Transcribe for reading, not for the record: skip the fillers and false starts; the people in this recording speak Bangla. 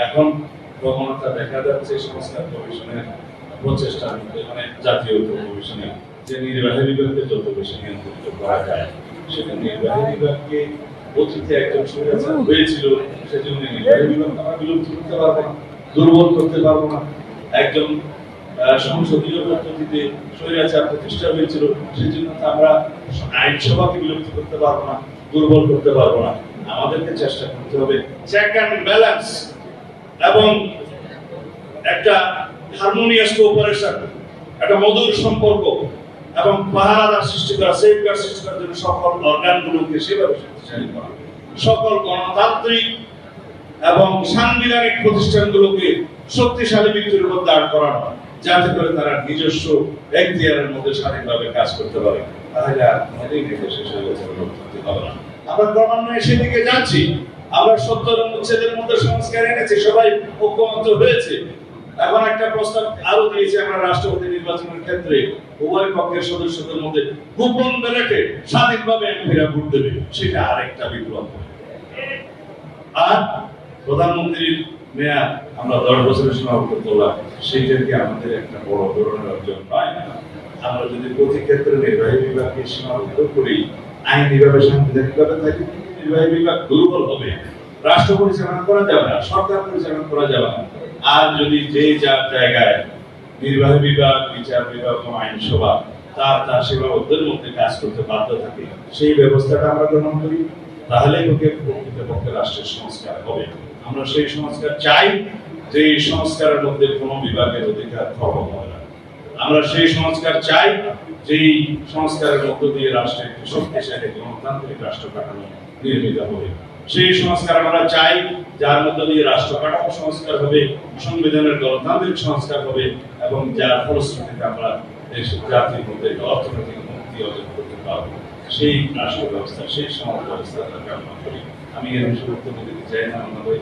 এখন প্রবণতা দেখা যাচ্ছে সংস্কার কমিশনের প্রচেষ্টা, মানে জাতীয় কমিশনে, যে নির্বাহী বিভাগকে যত বেশি নিয়ন্ত্রিত করা যায়, সেটা নির্বাহী বিভাগকে অতীতে একজন স্বৈরাচার হয়েছিল, সেজন্য নির্বাহী বিভাগ আমরা বিলুপ্ত করতে পারবো না, দুর্বল করতে পারবো না। একজন সংসদীয় পদ্ধতিতে স্বৈরাচার প্রতিষ্ঠা হয়েছিল, সেই জন্য আমরা আইনসভাকে বিলুপ্ত করতে পারবো না, দুর্বল করতে পারবো না। আমাদেরকে চেষ্টা করতে হবে চেক অ্যান্ড ব্যালেন্স এবং একটা হারমোনিয়াস কোঅপারেশন, একটা মধুর সম্পর্ক এবং পাহারাদার সৃষ্টি করা, সেফগার্ড সৃষ্টি করার জন্য সকল অর্গানগুলোকে সেভাবে শক্তিশালী করা, সকল গণতান্ত্রিক এবং সাংবিধানিক প্রতিষ্ঠানগুলোকে শক্তিশালী ভিত্তির উপর দাঁড় করানো, যাতে করে তারা নিজস্ব এখতিয়ারের মধ্যে স্বাধীনভাবে কাজ করতে পারে। তাহলে আর কোনোদিন দেশে হবে না। আমরা ক্রমান্বয়ে সেদিকে যাচ্ছি। আমরা 70 অনুচ্ছেদের মধ্যে সংস্কার এনেছি, সবাই ঐক্যমত্য হয়েছে। এখন একটা প্রস্তাব আরো দিয়েছে, আমরা রাষ্ট্রপতি নির্বাচনের ক্ষেত্রে উভয় পক্ষের সদস্যদের মধ্যে গোপন ব্যালটে স্বাধীনভাবে এমপিরা ভোট দেবে, সেটা আরেকটা বিপ্লব। আর প্রধানমন্ত্রীর মেয়াদ আমরা 10 বছরের সীমাবদ্ধ করলাম, সেইটাকে আমাদের একটা বড় ধরনের অর্জন নয়। আমরা যদি প্রতি ক্ষেত্রে নির্বাহী বিভাগকে সীমাবদ্ধ করি, আইনিভাবে সাংবিধানিকভাবে থাকি, নির্বাহী বিভাগ দুর্বল হবে, রাষ্ট্র পরিচালনা করা যাবে না, সরকার পরিচালনা করা যাবে না। আর যদি যে যার জায়গায় নির্বাহী বিভাগ, বিচার বিভাগ এবং আইনসভা তার সীমাবদ্ধের মধ্যে কাজ করতে বাধ্য থাকে, সেই ব্যবস্থাটা আমরা গ্রহণ করি, তাহলে প্রকৃতপক্ষে রাষ্ট্রের সংস্কার হবে। আমরা সেই সংস্কার চাই, যে সংস্কারের মধ্যে কোনো বিভাগের অধিকার খর্ব হবে না। আমরা সেই সংস্কার চাই, যেই সংস্কারের মধ্য দিয়ে রাষ্ট্রের একটি শক্তিশালী গণতান্ত্রিক রাষ্ট্র কাঠামো নির্মিত হবে। সেই সংস্কার আমরা চাই, যার মধ্য দিয়ে রাষ্ট্র কাঠামো সংস্কার হবে, সংবিধানের গণতান্ত্রিক সংস্কার হবে, এবং যার ফলশ্রুতিতে আমরা দেশের জাতির মধ্যে অর্থনৈতিক মুক্তি অর্জন করতে পারবো। সেই রাষ্ট্র ব্যবস্থা, সেই সমাজ ব্যবস্থা আমরা কামনা করি। আমি এর বিষয়ে বক্তব্য দিতে চাই না, আমাদের